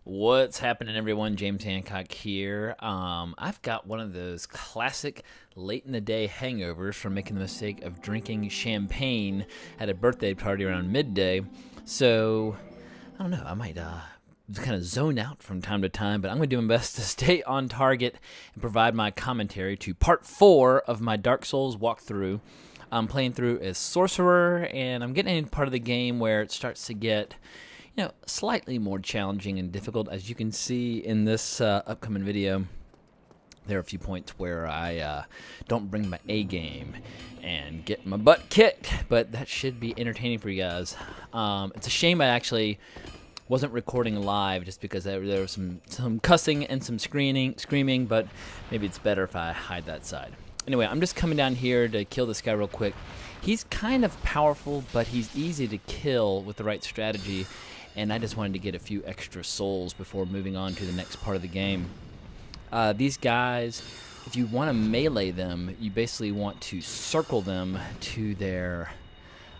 What's happening, everyone? James Hancock here. I've got one of those classic late in the day hangovers from making the mistake of drinking champagne at a birthday party around midday. So, I don't know, I might kind of zone out from time to time, but I'm going to do my best to stay on target and provide my commentary to part 4 of my Dark Souls walkthrough. I'm playing through as Sorcerer, and I'm getting in part of the game where it starts to get slightly more challenging and difficult. As you can see in this upcoming video, there are a few points where I don't bring my A game and get my butt kicked, but that should be entertaining for you guys. It's a shame I actually wasn't recording live just because there was some cussing and some screaming, but maybe it's better if I hide that side. Anyway, I'm just coming down here to kill this guy real quick. He's kind of powerful, but he's easy to kill with the right strategy, and I just wanted to get a few extra souls before moving on to the next part of the game. These guys, if you want to melee them, you basically want to circle them to their,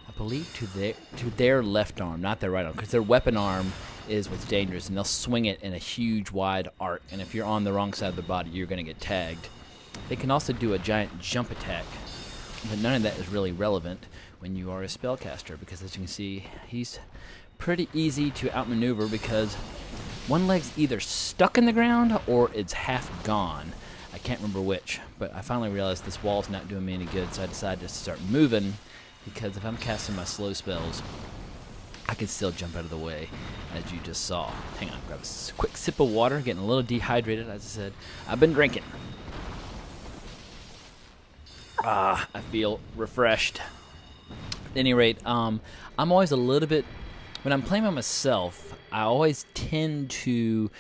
I believe to their left arm, not their right arm, because their weapon arm is what's dangerous, and they'll swing it in a huge wide arc, and if you're on the wrong side of the body, you're going to get tagged. They can also do a giant jump attack, but none of that is really relevant when you are a spellcaster, because as you can see, he's pretty easy to outmaneuver because one leg's either stuck in the ground or it's half gone. I can't remember which, but I finally realized this wall's not doing me any good, so I decided to start moving, because if I'm casting my slow spells, I can still jump out of the way, as you just saw. Hang on, grab a quick sip of water, getting a little dehydrated, as I said. I've been drinking. I feel refreshed. At any rate, I'm always a little bit, when I'm playing by myself, I always tend to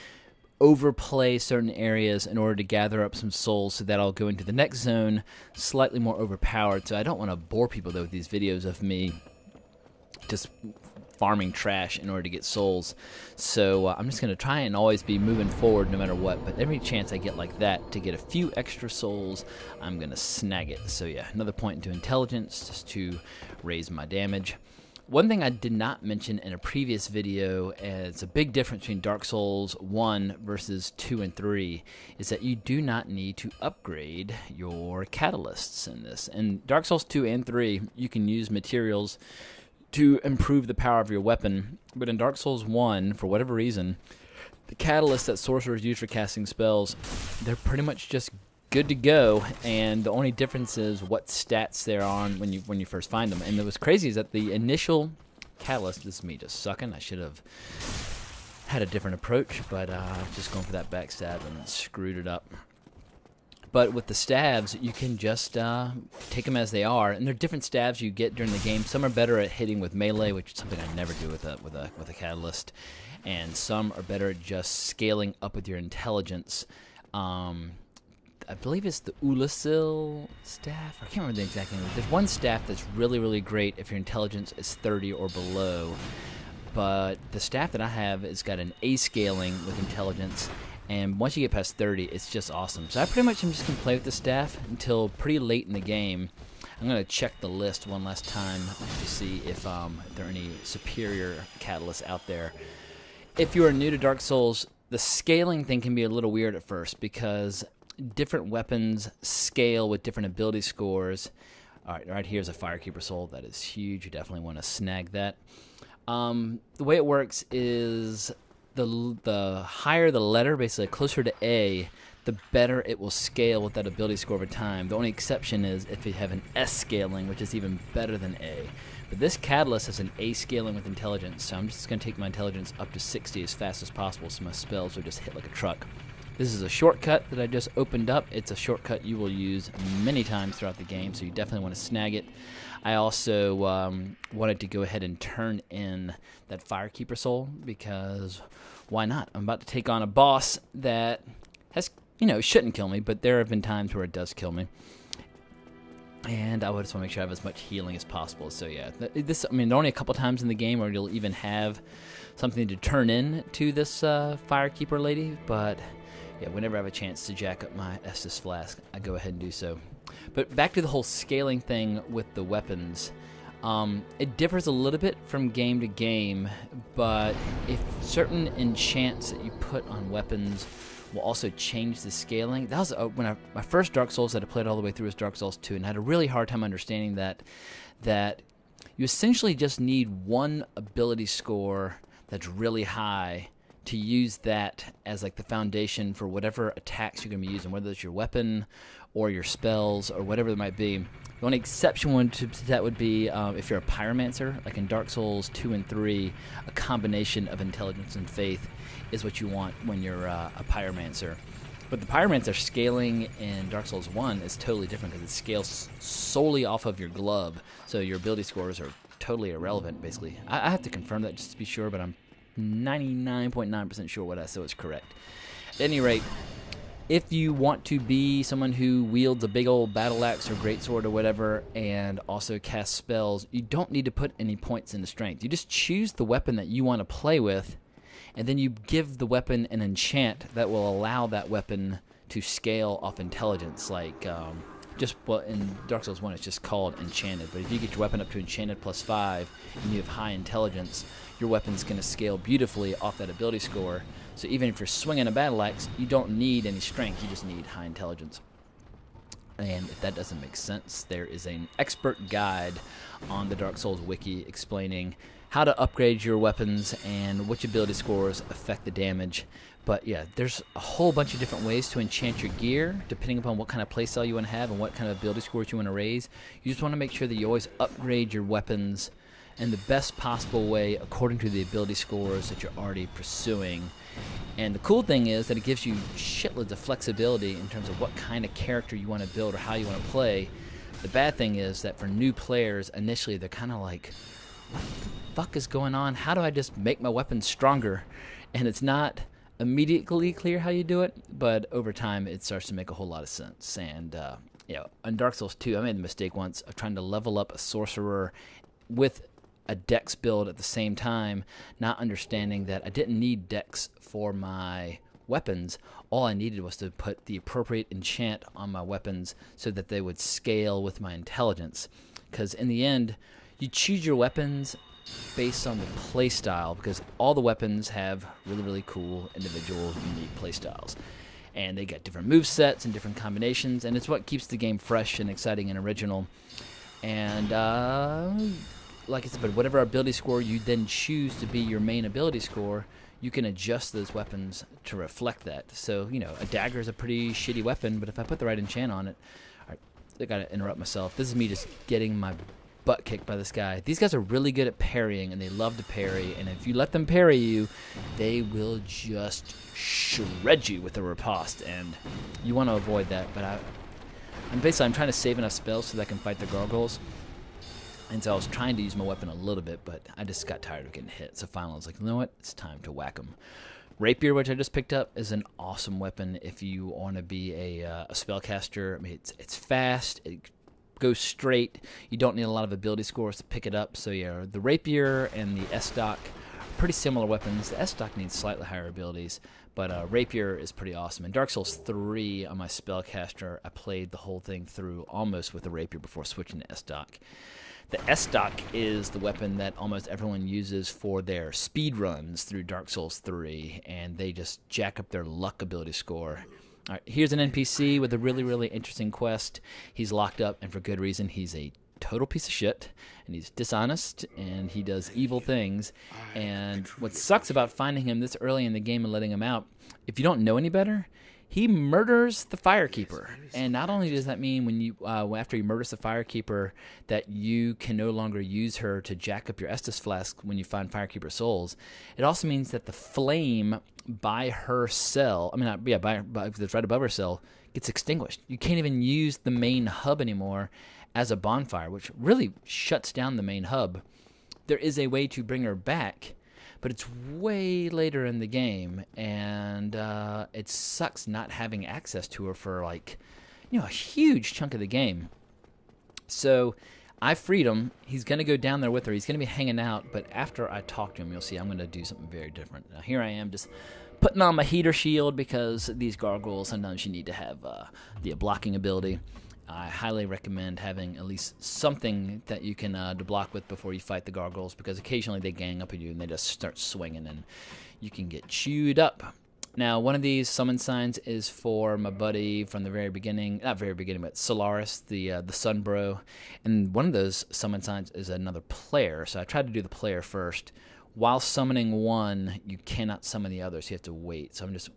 overplay certain areas in order to gather up some souls so that I'll go into the next zone slightly more overpowered. So I don't want to bore people, though, with these videos of me just farming trash in order to get souls. So I'm just going to try and always be moving forward no matter what. But every chance I get like that to get a few extra souls, I'm going to snag it. So yeah, another point into intelligence just to raise my damage. One thing I did not mention in a previous video, and it's a big difference between Dark Souls 1 versus 2 and 3, is that you do not need to upgrade your catalysts in this. In Dark Souls 2 and 3, you can use materials to improve the power of your weapon, but in Dark Souls 1, for whatever reason, the catalysts that sorcerers use for casting spells, they're pretty much just good to go, and the only difference is what stats they're on when you first find them. And what's crazy is that the initial catalyst, this is me just sucking, I should have had a different approach, but just going for that backstab and screwed it up. But with the stabs, you can just take them as they are, and there are different stabs you get during the game. Some are better at hitting with melee, which is something I never do with a catalyst, and some are better at just scaling up with your intelligence. I believe it's the Ulasil staff. I can't remember the exact name. There's one staff that's really, really great if your intelligence is 30 or below, but the staff that I have has got an A scaling with intelligence. And once you get past 30, it's just awesome. So I pretty much am just going to play with the staff until pretty late in the game. I'm going to check the list one last time to see if there are any superior catalysts out there. If you are new to Dark Souls, the scaling thing can be a little weird at first because different weapons scale with different ability scores. All right, here's a Firekeeper Soul. That is huge. You definitely want to snag that. The way it works is the higher the letter, basically closer to A, the better it will scale with that ability score over time. The only exception is if you have an S scaling, which is even better than A. But this catalyst has an A scaling with intelligence, so I'm just going to take my intelligence up to 60 as fast as possible so my spells will just hit like a truck. This is a shortcut that I just opened up. It's a shortcut you will use many times throughout the game, so you definitely want to snag it. I also wanted to go ahead and turn in that Firekeeper Soul because why not? I'm about to take on a boss that has, shouldn't kill me, but there have been times where it does kill me. And I just want to make sure I have as much healing as possible. So yeah, there are only a couple times in the game where you'll even have something to turn in to this Firekeeper lady, but yeah, whenever I have a chance to jack up my Estus Flask, I go ahead and do so. But back to the whole scaling thing with the weapons. It differs a little bit from game to game, but if certain enchants that you put on weapons will also change the scaling. That was when my first Dark Souls that I played all the way through was Dark Souls 2, and I had a really hard time understanding that you essentially just need one ability score that's really high to use that as like the foundation for whatever attacks you're going to be using, whether it's your weapon or your spells or whatever it might be. The only exception to that would be if you're a pyromancer, like in Dark Souls 2 and 3, a combination of intelligence and faith is what you want when you're a pyromancer. But the pyromancer scaling in Dark Souls 1 is totally different because it scales solely off of your glove, so your ability scores are totally irrelevant, basically. I have to confirm that just to be sure, but I'm 99.9% sure what I said was correct. At any rate, if you want to be someone who wields a big old battle axe or greatsword or whatever and also cast spells, you don't need to put any points into strength. You just choose the weapon that you want to play with, and then you give the weapon an enchant that will allow that weapon to scale off intelligence. Like, in Dark Souls 1 it's just called Enchanted, but if you get your weapon up to Enchanted +5 and you have high intelligence, your weapon's going to scale beautifully off that ability score. So even if you're swinging a battle axe, you don't need any strength, you just need high intelligence. And if that doesn't make sense, there is an expert guide on the Dark Souls wiki explaining how to upgrade your weapons and which ability scores affect the damage. But yeah, there's a whole bunch of different ways to enchant your gear, depending upon what kind of playstyle you want to have and what kind of ability scores you want to raise. You just want to make sure that you always upgrade your weapons in the best possible way according to the ability scores that you're already pursuing. And the cool thing is that it gives you shitloads of flexibility in terms of what kind of character you want to build or how you want to play. The bad thing is that for new players, initially they're kind of like, what the fuck is going on? How do I just make my weapons stronger? And it's not immediately clear how you do it, but over time it starts to make a whole lot of sense. And on Dark Souls 2, I made the mistake once of trying to level up a sorcerer with a dex build at the same time, not understanding that I didn't need dex for my weapons. All I needed was to put the appropriate enchant on my weapons so that they would scale with my intelligence. Because in the end, you choose your weapons based on the playstyle, because all the weapons have really, really cool, individual, unique playstyles. And they got different movesets and different combinations, and it's what keeps the game fresh and exciting and original. And like I said, but whatever ability score you then choose to be your main ability score, you can adjust those weapons to reflect that. So, a dagger is a pretty shitty weapon, but if I put the right enchant on it... Alright, I gotta interrupt myself. This is me just getting my butt kicked by this guy. These guys are really good at parrying, and they love to parry, and if you let them parry you, they will just shred you with a riposte, and you want to avoid that. But I'm trying to save enough spells so that I can fight the gargoyles. And so I was trying to use my weapon a little bit, but I just got tired of getting hit. So finally I was like, you know what? It's time to whack them. Rapier, which I just picked up, is an awesome weapon if you want to be a spellcaster. I mean, it's fast. It goes straight. You don't need a lot of ability scores to pick it up. So yeah, the Rapier and the S-Stock are pretty similar weapons. The S-Stock needs slightly higher abilities, but Rapier is pretty awesome. In Dark Souls 3 on my spellcaster, I played the whole thing through almost with the Rapier before switching to S-Stock. The S-Stock is the weapon that almost everyone uses for their speed runs through Dark Souls 3, and they just jack up their luck ability score. All right, here's an NPC with a really, really interesting quest. He's locked up, and for good reason. He's a total piece of shit, and he's dishonest, and he does evil things. And what sucks about finding him this early in the game and letting him out, if you don't know any better, he murders the Firekeeper. And not only does that mean when you after he murders the Firekeeper that you can no longer use her to jack up your Estus flask when you find Firekeeper souls, it also means that the flame by her cell, that's right above her cell, gets extinguished. You can't even use the main hub anymore as a bonfire, which really shuts down the main hub. There is a way to bring her back, but it's way later in the game, and it sucks not having access to her for a huge chunk of the game. So I freed him. He's going to go down there with her. He's going to be hanging out, but after I talk to him, you'll see I'm going to do something very different. Now here I am just putting on my heater shield because these gargoyles, sometimes you need to have the blocking ability. I highly recommend having at least something that you can to block with before you fight the gargoyles, because occasionally they gang up on you and they just start swinging and you can get chewed up. Now, one of these summon signs is for my buddy from the very beginning, not very beginning, but Solaris, the Sun Bro. And one of those summon signs is another player, so I tried to do the player first. While summoning one, you cannot summon the other, so you have to wait. So I'm just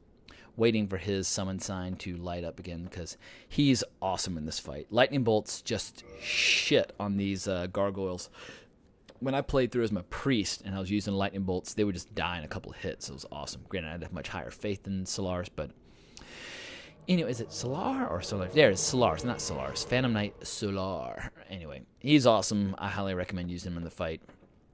waiting for his summon sign to light up again, because he's awesome in this fight. Lightning bolts just shit on these gargoyles. When I played through as my priest and I was using lightning bolts, they would just die in a couple of hits. It was awesome. Granted, I had much higher faith than Solaris, but anyway, is it Solar or Solar? There, it's Solaris, not Solaris. Phantom Knight Solar. Anyway, he's awesome. I highly recommend using him in the fight.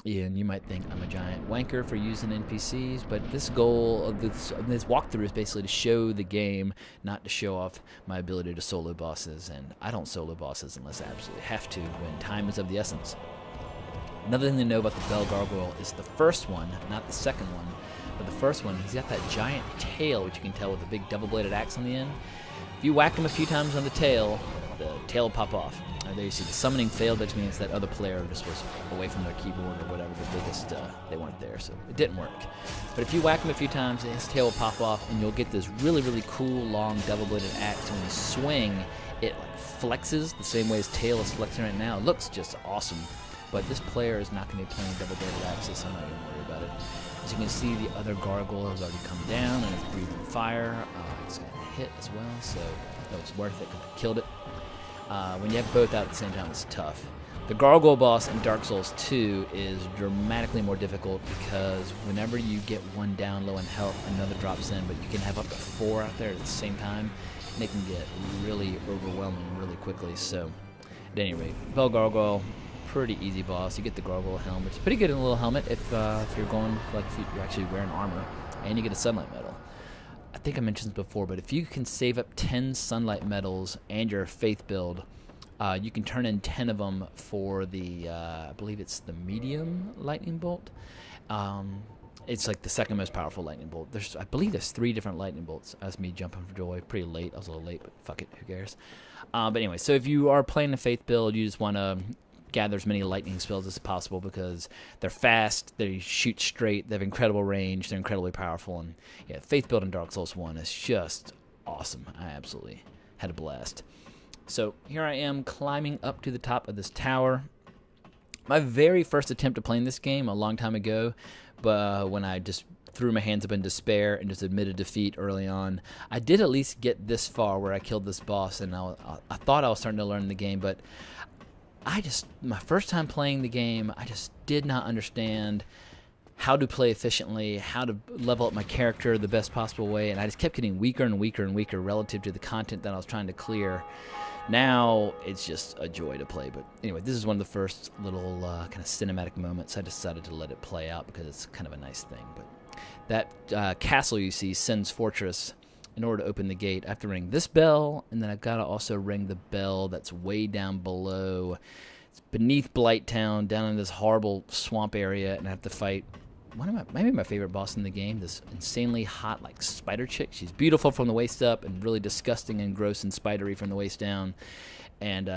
Yeah, and you might think I'm a giant wanker for using NPCs, but this goal of this walkthrough is basically to show the game, not to show off my ability to solo bosses. And I don't solo bosses unless I absolutely have to, when time is of the essence. Another thing to know about the Bell Gargoyle is the first one, not the second one, but the first one, he's got that giant tail, which you can tell with the big double-bladed axe on the end. If you whack him a few times on the tail will pop off. There you see the summoning failed, which means that other player just was away from their keyboard or whatever, they weren't there, so it didn't work. But if you whack him a few times, his tail will pop off, and you'll get this really, really cool, long, double-bladed axe. When you swing, it flexes the same way his tail is flexing right now. It looks just awesome. But this player is not going to be playing double-bladed axes, so I'm not going to worry about it. As you can see, the other gargoyle has already come down and is breathing fire. It's got a hit as well, so that was worth it because I killed it. When you have both out at the same time, it's tough. The gargoyle boss in Dark Souls 2 is dramatically more difficult, because whenever you get one down low in health, another drops in, but you can have up to 4 out there at the same time, and it can get really overwhelming really quickly. So, at any rate, Bell Gargoyle, pretty easy boss. You get the gargoyle helmet. It's pretty good in a little helmet if you're going, like, if you're actually wearing armor, and you get a sunlight medal. I think I mentioned this before, but if you can save up 10 sunlight medals and your faith build, you can turn in 10 of them for the, I believe it's the medium lightning bolt. It's like the second most powerful lightning bolt. I believe there's 3 different lightning bolts. That's me jumping for joy. Pretty late. I was a little late, but fuck it. Who cares? But anyway, so if you are playing the faith build, you just want to gather as many lightning spells as possible, because they're fast, they shoot straight, they have incredible range, they're incredibly powerful, and yeah, faith build in Dark Souls 1 is just awesome. I absolutely had a blast. So here I am climbing up to the top of this tower. My very first attempt at playing this game a long time ago, but when I just threw my hands up in despair and just admitted defeat early on, I did at least get this far where I killed this boss, and I thought I was starting to learn the game, but my first time playing the game, I just did not understand how to play efficiently, how to level up my character the best possible way, and I just kept getting weaker and weaker and weaker relative to the content that I was trying to clear. Now, it's just a joy to play, but anyway, this is one of the first little kind of cinematic moments. I decided to let it play out because it's kind of a nice thing, but that castle you see, Sin's Fortress, in order to open the gate, I have to ring this bell, and then I've got to also ring the bell that's way down below. It's beneath Blighttown, down in this horrible swamp area, and I have to fight maybe my favorite boss in the game, this insanely hot, like, spider chick. She's beautiful from the waist up and really disgusting and gross and spidery from the waist down. And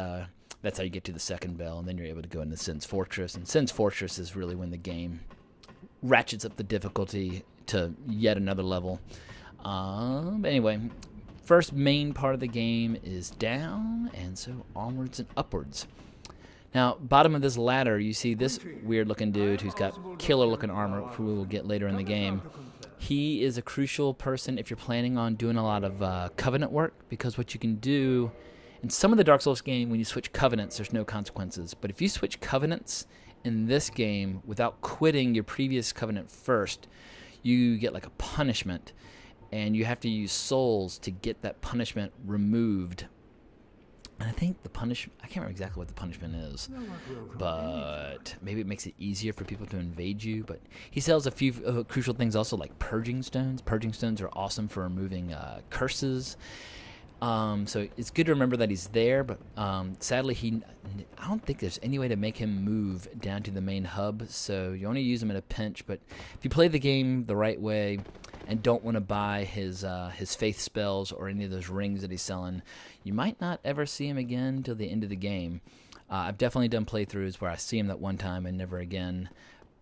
that's how you get to the second bell, and then you're able to go into Sin's Fortress. And Sin's Fortress is really when the game ratchets up the difficulty to yet another level. But anyway, first main part of the game is down, and so onwards and upwards. Now, bottom of this ladder, you see this weird-looking dude who's got killer-looking armor, who we will get later in the game. He is a crucial person if you're planning on doing a lot of covenant work, because what you can do in some of the Dark Souls game, when you switch covenants, there's no consequences. But if you switch covenants in this game without quitting your previous covenant first, you get like a punishment, and you have to use souls to get that punishment removed. And I think the punishment, I can't remember exactly what the punishment is, but maybe it makes it easier for people to invade you. But he sells a few crucial things also, like purging stones. Purging stones are awesome for removing curses. So it's good to remember that he's there, but sadly I don't think there's any way to make him move down to the main hub, so you only use him in a pinch. But if you play the game the right way and don't want to buy his faith spells or any of those rings that he's selling, you might not ever see him again till the end of the game. I've definitely done playthroughs where I see him that one time and never again.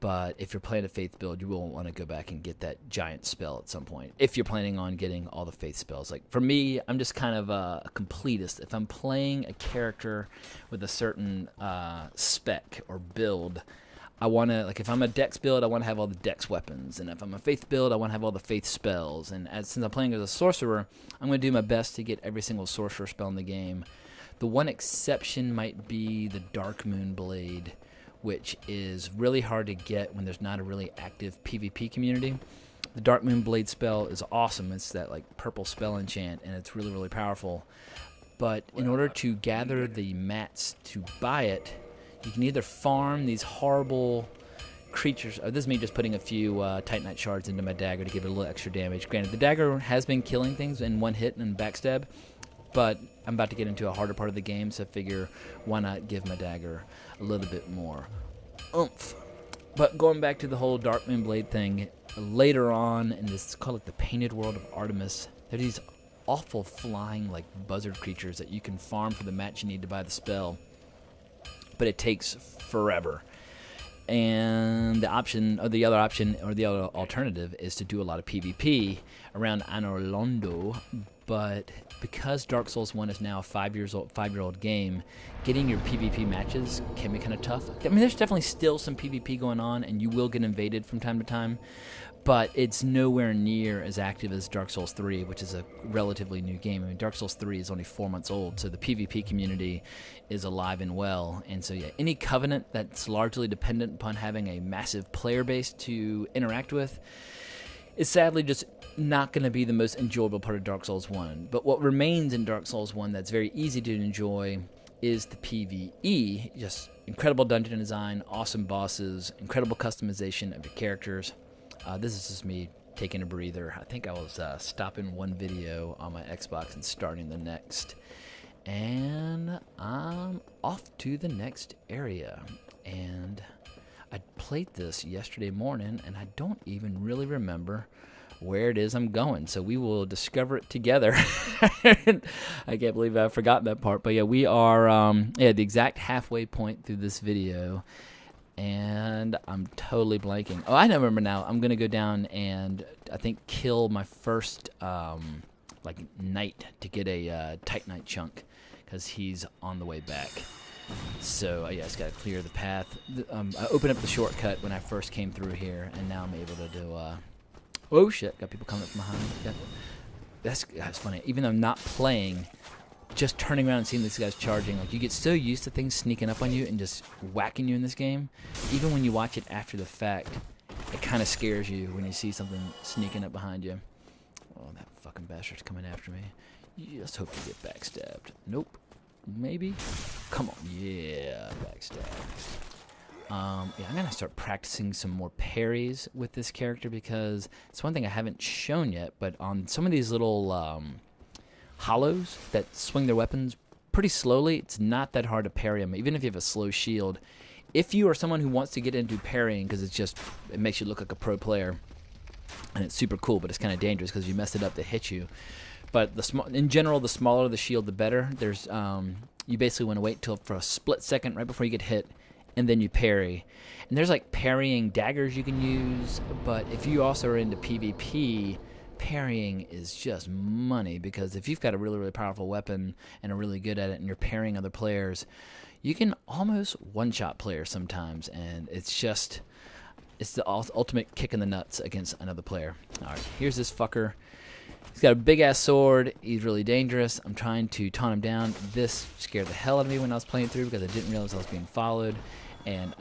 But if you're playing a faith build, you will want to go back and get that giant spell at some point. If you're planning on getting all the faith spells. Like for me, I'm just kind of a completist. If I'm playing a character with a certain spec or build, I want to, like if I'm a dex build, I want to have all the dex weapons. And if I'm a faith build, I want to have all the faith spells. And since I'm playing as a sorcerer, I'm going to do my best to get every single sorcerer spell in the game. The one exception might be the Dark Moon Blade, which is really hard to get when there's not a really active PvP community. The Dark Moon Blade spell is awesome. It's that like purple spell enchant, and it's really, really powerful. But in order to gather the mats to buy it, you can either farm these horrible creatures. This is me just putting a few Titanite shards into my dagger to give it a little extra damage. Granted, the dagger has been killing things in one hit and backstab, but I'm about to get into a harder part of the game, so I figure why not give my dagger a little bit more oomph. But going back to the whole Dark Moon Blade thing, later on in this, it's called like the Painted World of Artemis, there are these awful flying like buzzard creatures that you can farm for the match you need to buy the spell, but it takes forever. And the option, or the other option, or the other alternative is to do a lot of PvP around Anorlondo. But because Dark Souls 1 is now a 5-year-old game, getting your PvP matches can be kind of tough. I mean, there's definitely still some PvP going on, and you will get invaded from time to time, but it's nowhere near as active as Dark Souls 3, which is a relatively new game. I mean, Dark Souls 3 is only 4 months old, so the PvP community is alive and well. And so, yeah, any covenant that's largely dependent upon having a massive player base to interact with is sadly just not going to be the most enjoyable part of Dark Souls 1. But what remains in Dark Souls 1 that's very easy to enjoy is the PvE. Just incredible dungeon design, awesome bosses, incredible customization of your characters. This is just me taking a breather. I think I was stopping one video on my Xbox and starting the next. And I'm off to the next area. And I played this yesterday morning, and I don't even really remember where it is I'm going. So we will discover it together. I can't believe I've forgotten that part. But yeah, we are the exact halfway point through this video. And I'm totally blanking. Oh, I remember now. I'm going to go down and I think kill my first knight to get a Titanite chunk, because he's on the way back. So yeah, I just got to clear the path. I opened up the shortcut when I first came through here, and now I'm able to do... oh shit, got people coming from behind. That's funny. Even though I'm not playing, just turning around and seeing these guys charging, like you get so used to things sneaking up on you and just whacking you in this game. Even when you watch it after the fact, it kind of scares you when you see something sneaking up behind you. Oh, that fucking bastard's coming after me. You just hope you get backstabbed. Nope. Maybe? Come on. Yeah, backstab. Yeah, I'm going to start practicing some more parries with this character, because it's one thing I haven't shown yet, but on some of these little hollows that swing their weapons pretty slowly, it's not that hard to parry them, even if you have a slow shield. If you are someone who wants to get into parrying, because it makes you look like a pro player, and it's super cool, but it's kind of dangerous because you mess it up, they hit you. But in general, the smaller the shield, the better. There's you basically want to wait for a split second right before you get hit, and then you parry. And there's like parrying daggers you can use, but if you also are into PvP, parrying is just money, because if you've got a really, really powerful weapon and are really good at it and you're parrying other players, you can almost one-shot players sometimes, and it's the ultimate kick in the nuts against another player. All right, here's this fucker. He's got a big-ass sword. He's really dangerous. I'm trying to taunt him down. This scared the hell out of me when I was playing through, because I didn't realize I was being followed. And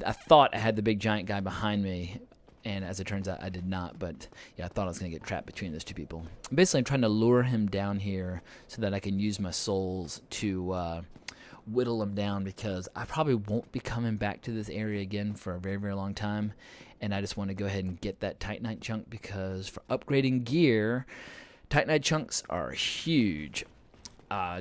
I thought I had the big giant guy behind me, and as it turns out, I did not. But yeah, I thought I was going to get trapped between those two people. Basically, I'm trying to lure him down here so that I can use my souls to whittle him down, because I probably won't be coming back to this area again for a very, very long time. And I just want to go ahead and get that Titanite chunk, because for upgrading gear, Titanite chunks are huge.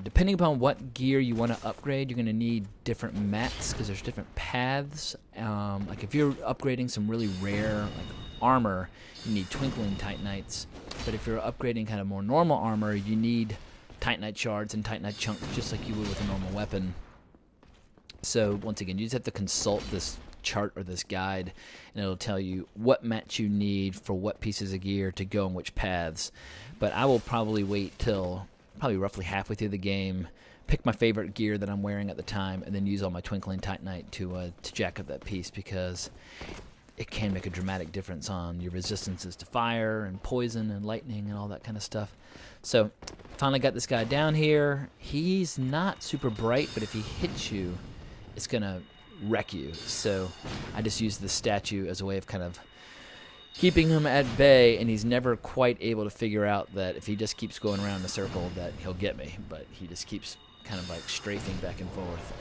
Depending upon what gear you want to upgrade, you're going to need different mats, because there's different paths. Like if you're upgrading some really rare, like armor, you need twinkling Titanites. But if you're upgrading kind of more normal armor, you need Titanite shards and Titanite chunks, just like you would with a normal weapon. So once again, you just have to consult this chart or this guide, and it'll tell you what mats you need for what pieces of gear to go in which paths. But I will probably wait till probably roughly halfway through the game, pick my favorite gear that I'm wearing at the time, and then use all my twinkling Titanite to jack up that piece, because it can make a dramatic difference on your resistances to fire and poison and lightning and all that kind of stuff. So finally got this guy down here. He's not super bright, but if he hits you, it's gonna wreck you. So I just use the statue as a way of kind of keeping him at bay, and he's never quite able to figure out that if he just keeps going around in a circle that he'll get me, but he just keeps kind of like strafing back and forth,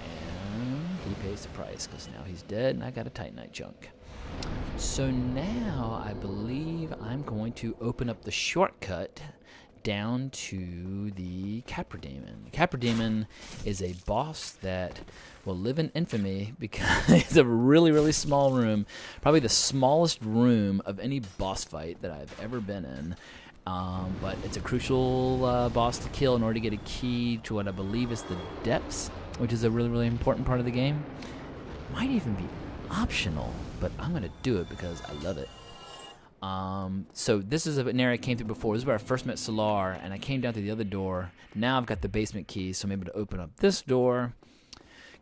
and he pays the price because now he's dead and I got a Titanite chunk. So now I believe I'm going to open up the shortcut down to the Capra Demon. Capra Demon is a boss that will live in infamy because it's a really, really small room, probably the smallest room of any boss fight that I've ever been in. But it's a crucial boss to kill in order to get a key to what I believe is the depths, which is a really, really important part of the game. Might even be optional, but I'm going to do it because I love it. So this is an area I came through before. This is where I first met Solar, and I came down through the other door. Now I've got the basement key, so I'm able to open up this door,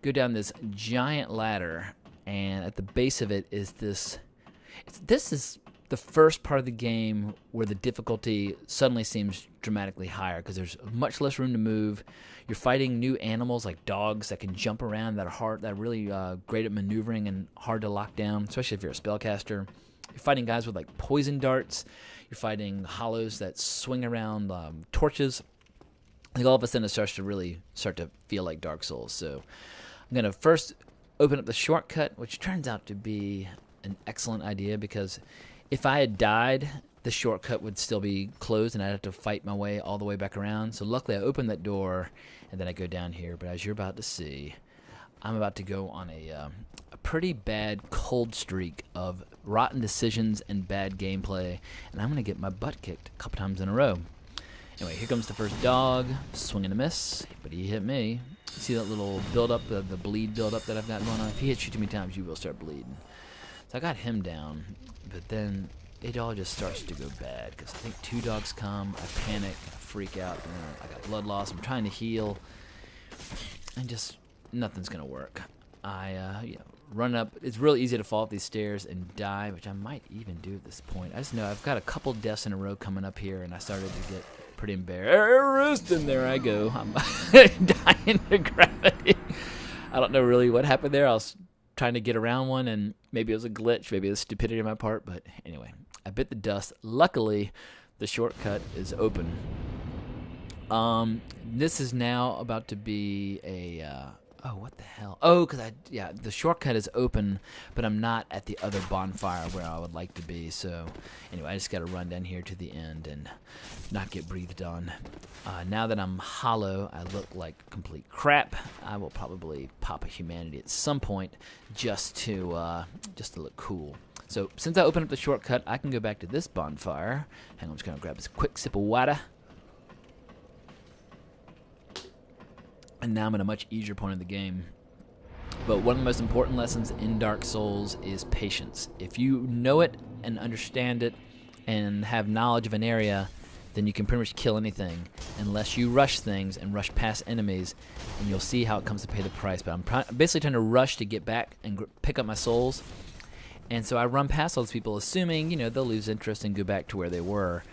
go down this giant ladder, and at the base of it is this. This is the first part of the game where the difficulty suddenly seems dramatically higher because there's much less room to move. You're fighting new animals like dogs that can jump around, that are really great at maneuvering and hard to lock down, especially if you're a spellcaster. You're fighting guys with like poison darts. You're fighting hollows that swing around torches. I think all of a sudden it starts to feel like Dark Souls. So I'm going to first open up the shortcut, which turns out to be an excellent idea because if I had died, the shortcut would still be closed and I'd have to fight my way all the way back around. So luckily I opened that door and then I go down here. But as you're about to see, I'm about to go on a pretty bad cold streak of rotten decisions and bad gameplay, and I'm going to get my butt kicked a couple times in a row. Anyway, here comes the first dog, swing and a miss, but he hit me. See that little build-up, the bleed build-up that I've got going on? If he hits you too many times, you will start bleeding. So I got him down, but then it all just starts to go bad, because I think two dogs come, I panic, I freak out, and I got blood loss, I'm trying to heal, and just nothing's going to work. I run up. It's really easy to fall up these stairs and die, which I might even do at this point. I just know I've got a couple deaths in a row coming up here, and I started to get pretty embarrassed, and there I go. I'm dying to gravity. I don't know really what happened there. I was trying to get around one, and maybe it was a glitch, maybe it was stupidity on my part, but anyway, I bit the dust. Luckily, the shortcut is open. This is now about to be a... oh, what the hell? Oh, because the shortcut is open, but I'm not at the other bonfire where I would like to be. So, anyway, I just got to run down here to the end and not get breathed on. Now that I'm hollow, I look like complete crap. I will probably pop a humanity at some point just to look cool. So, since I opened up the shortcut, I can go back to this bonfire. Hang on, I'm just going to grab this quick sip of water. And now I'm at a much easier point of the game. But one of the most important lessons in Dark Souls is patience. If you know it and understand it and have knowledge of an area, then you can pretty much kill anything unless you rush things and rush past enemies, and you'll see how it comes to pay the price. But I'm basically trying to rush to get back and pick up my souls. And so I run past all these people assuming, they'll lose interest and go back to where they were.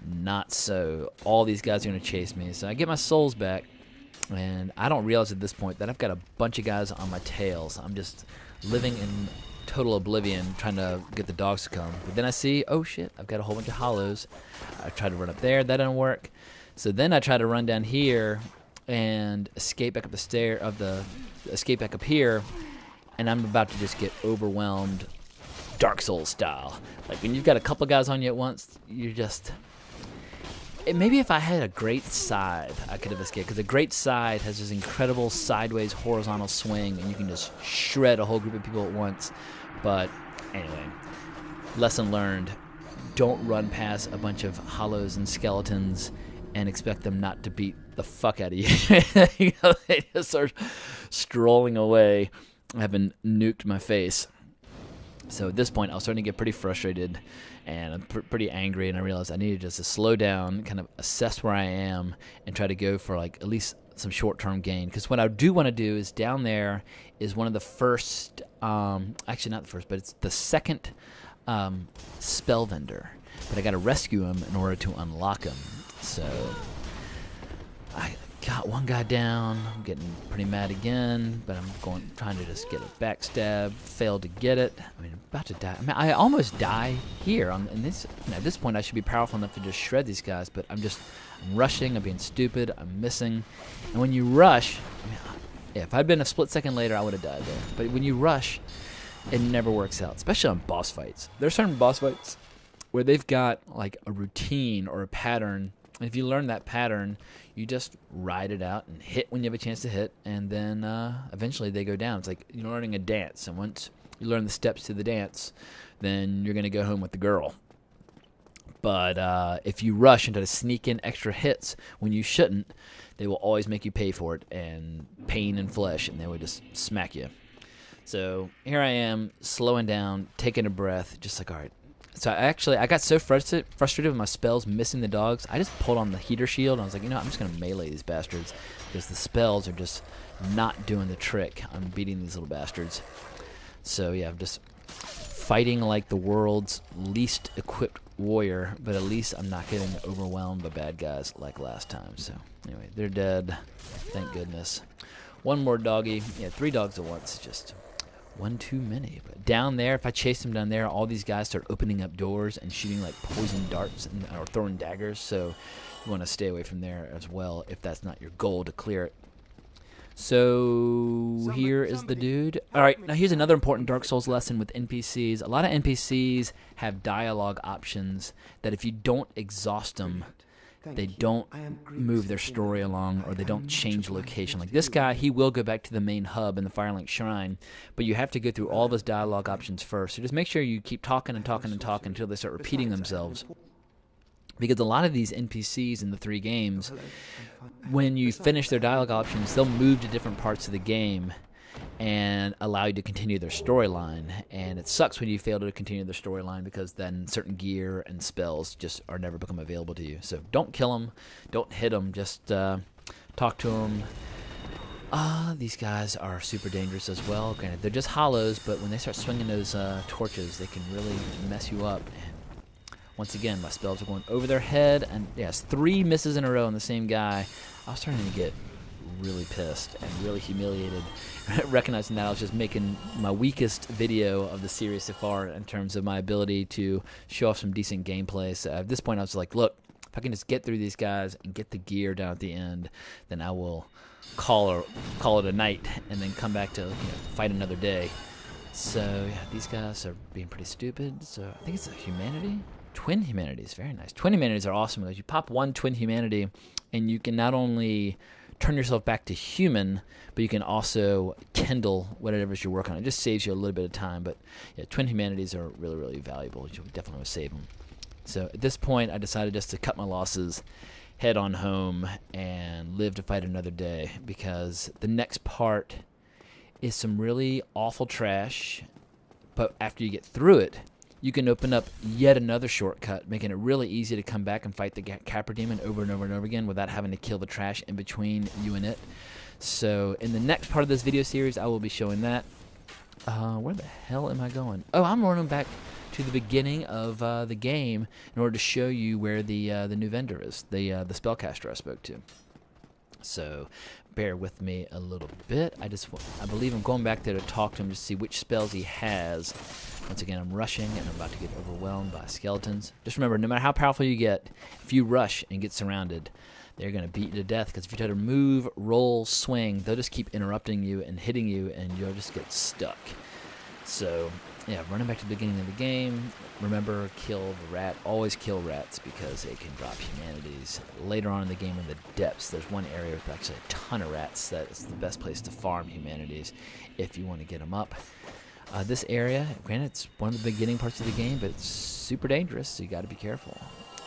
Not so. All these guys are going to chase me. So I get my souls back. And I don't realize at this point that I've got a bunch of guys on my tail. So I'm just living in total oblivion trying to get the dogs to come. But then I see, oh shit, I've got a whole bunch of hollows. I try to run up there. That didn't work. So then I try to run down here and escape back up the stair of the escape back up here. And I'm about to just get overwhelmed Dark Souls style. Like when you've got a couple guys on you at once, you're just... Maybe if I had a great scythe, I could have escaped. Because a great scythe has this incredible sideways horizontal swing, and you can just shred a whole group of people at once. But anyway, lesson learned. Don't run past a bunch of hollows and skeletons and expect them not to beat the fuck out of you. They just start strolling away, having nuked my face. So at this point, I was starting to get pretty frustrated and pretty angry, and I realized I needed just to slow down, kind of assess where I am, and try to go for like at least some short-term gain. Because what I do want to do is down there is one of the first, actually not the first, but it's the second spell vendor. But I got to rescue him in order to unlock him. So I got one guy down. I'm getting pretty mad again, but I'm trying to just get a backstab. Failed to get it. I mean, I'm about to die. I mean, I almost die here. At this point, I should be powerful enough to just shred these guys, but I'm rushing. I'm being stupid. I'm missing. And when you rush, I mean, yeah, if I'd been a split second later, I would have died there. But when you rush, it never works out, especially on boss fights. There's certain boss fights where they've got like a routine or a pattern. And if you learn that pattern, you just ride it out and hit when you have a chance to hit, and then eventually they go down. It's like you're learning a dance, and once you learn the steps to the dance, then you're going to go home with the girl. But if you rush and try to sneak in extra hits when you shouldn't, they will always make you pay for it, and pain and flesh, and they will just smack you. So here I am, slowing down, taking a breath, just like, all right. So I got so frustrated with my spells missing the dogs, I just pulled on the heater shield, and I was like, I'm just going to melee these bastards, because the spells are just not doing the trick on beating these little bastards. So yeah, I'm just fighting like the world's least equipped warrior, but at least I'm not getting overwhelmed by bad guys like last time. So anyway, they're dead, thank goodness. One more doggy. Yeah, 3 dogs at once, just one too many. But down there, if I chase them down there, all these guys start opening up doors and shooting like poison darts or throwing daggers. So you want to stay away from there as well if that's not your goal to clear it. So here is the dude. All right, now here's another important Dark Souls lesson with NPCs. A lot of NPCs have dialogue options that if you don't exhaust them, they don't move their story along, or they don't change location. Like this guy, he will go back to the main hub in the Firelink Shrine, but you have to go through all of his dialogue options first. So just make sure you keep talking and talking and talking until they start repeating themselves. Because a lot of these NPCs in the 3 games, when you finish their dialogue options, they'll move to different parts of the game and allow you to continue their storyline. And it sucks when you fail to continue their storyline, because then certain gear and spells just are never become available to you. So don't kill them, don't hit them, just talk to them. These guys are super dangerous as well. Granted, they're just hollows, but when they start swinging those torches, they can really mess you up. And once again, my spells are going over their head, and yes, 3 misses in a row on the same guy. I was starting to get really pissed and really humiliated, recognizing that I was just making my weakest video of the series so far in terms of my ability to show off some decent gameplay. So at this point, I was like, look, if I can just get through these guys and get the gear down at the end, then I will call it a night and then come back to fight another day. So yeah, these guys are being pretty stupid. So I think it's a humanity. Twin humanities, very nice. Twin humanities are awesome because you pop 1 twin humanity, and you can not only turn yourself back to human, but you can also kindle whatever you're working on. It just saves you a little bit of time, but yeah, twin humanities are really, really valuable. You definitely want to save them. So at this point, I decided just to cut my losses, head on home, and live to fight another day, because the next part is some really awful trash, but after you get through it, you can open up yet another shortcut, making it really easy to come back and fight the Capra Demon over and over and over again without having to kill the trash in between you and it. So in the next part of this video series, I will be showing that. Where the hell am I going? Oh, I'm running back to the beginning of the game in order to show you where the new vendor is, the spellcaster I spoke to. So bear with me a little bit. I believe I'm going back there to talk to him to see which spells he has. Once again, I'm rushing, and I'm about to get overwhelmed by skeletons. Just remember, no matter how powerful you get, if you rush and get surrounded, they're going to beat you to death, because if you try to move, roll, swing, they'll just keep interrupting you and hitting you, and you'll just get stuck. So yeah, running back to the beginning of the game. Remember, kill the rat. Always kill rats, because they can drop humanities. Later on in the game, in the depths, there's one area with actually a ton of rats. That is the best place to farm humanities if you want to get them up. This area, granted, it's one of the beginning parts of the game, but it's super dangerous, so you got to be careful.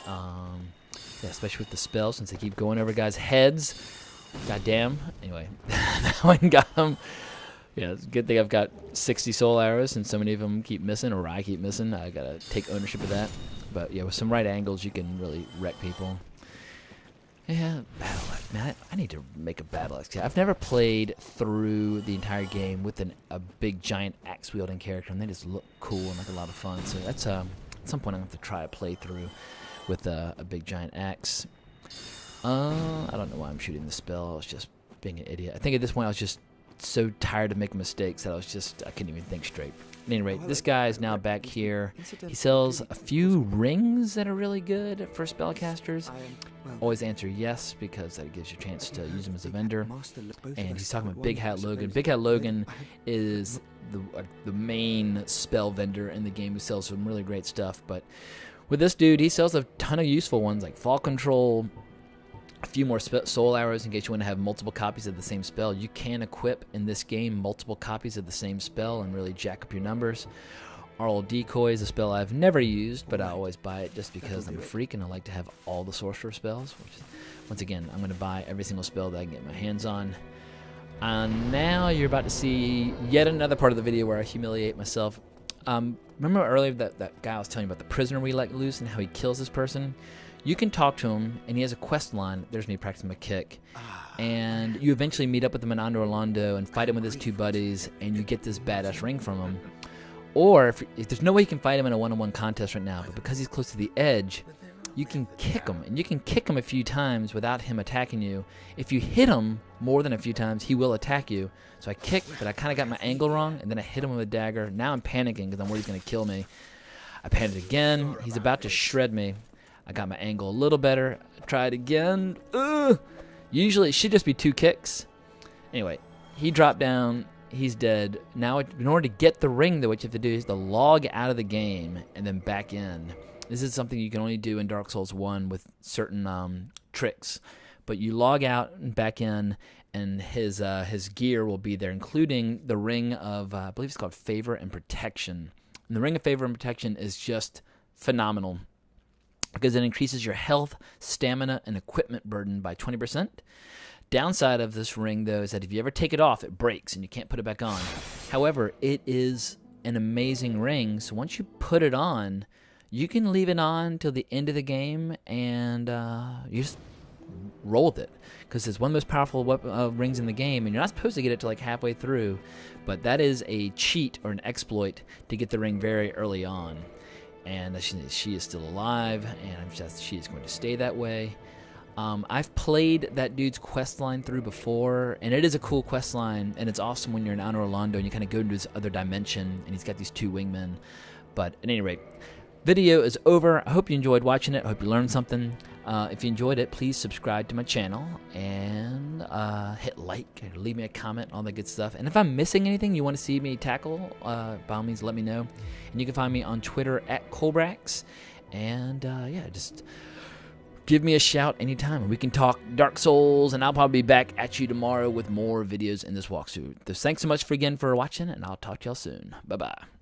Yeah, especially with the spells, since they keep going over guys' heads. Goddamn. Anyway, that one got him. Yeah, it's a good thing I've got 60 soul arrows, and so many of them keep missing, or I keep missing. I gotta take ownership of that. But yeah, with some right angles, you can really wreck people. Yeah, battle axe. Man, I need to make a battle axe. I've never played through the entire game with a big giant axe wielding character, and they just look cool and like a lot of fun. So that's at some point I'm gonna have to try a playthrough with a big giant axe. I don't know why I'm shooting the spell. I was just being an idiot. I think at this point I was just so tired of making mistakes that I couldn't even think straight. At any rate, this guy is now back here. He sells a few rings that are really good for spellcasters. Always answer yes, because that gives you a chance to use him as a vendor. And he's talking about Big Hat Logan. Big Hat Logan is the main spell vendor in the game who sells some really great stuff. But with this dude, he sells a ton of useful ones like fall control, a few more soul arrows in case you want to have multiple copies of the same spell. You can equip in this game multiple copies of the same spell and really jack up your numbers. Oral Decoy is a spell I've never used, but I always buy it just because I'm a freak and I like to have all the Sorcerer spells. Which is, once again, I'm going to buy every single spell that I can get my hands on. And now you're about to see yet another part of the video where I humiliate myself. Remember earlier that guy I was telling you about, the prisoner we let loose and how he kills this person? You can talk to him, and he has a quest line. There's me practicing my kick. And you eventually meet up with him in Anor Londo and fight him with his two buddies, and you get this badass ring from him. Or, if there's no way you can fight him in a one-on-one contest right now, but because he's close to the edge, you can kick him. And you can kick him a few times without him attacking you. If you hit him more than a few times, he will attack you. So I kicked, but I kind of got my angle wrong, and then I hit him with a dagger. Now I'm panicking because I'm worried he's going to kill me. I panicked again. He's about to shred me. I got my angle a little better. Try it again. Usually it should just be 2 kicks. Anyway, he dropped down. He's dead. Now, in order to get the ring, though, what you have to do is to log out of the game and then back in. This is something you can only do in Dark Souls 1 with certain tricks. But you log out and back in, and his gear will be there, including the ring of, I believe it's called Favor and Protection. And the ring of Favor and Protection is just phenomenal, because it increases your health, stamina, and equipment burden by 20%. Downside of this ring, though, is that if you ever take it off, it breaks and you can't put it back on. However, it is an amazing ring, so once you put it on, you can leave it on till the end of the game, and you just roll with it, because it's one of the most powerful rings in the game, and you're not supposed to get it till like halfway through, but that is a cheat or an exploit to get the ring very early on. And she is still alive, and I'm just, she is going to stay that way. I've played that dude's quest line through before, and it is a cool quest line, and it's awesome when you're in Anor Londo and you kind of go into this other dimension, and he's got these 2 wingmen. But at any rate, video is over. I hope you enjoyed watching it. I hope you learned something. If you enjoyed it, please subscribe to my channel and hit like and leave me a comment, all that good stuff. And if I'm missing anything you want to see me tackle, by all means, let me know. And you can find me on Twitter at Colbrax. And yeah, just give me a shout anytime, and we can talk Dark Souls. And I'll probably be back at you tomorrow with more videos in this walkthrough. So thanks so much again for watching, and I'll talk to y'all soon. Bye bye.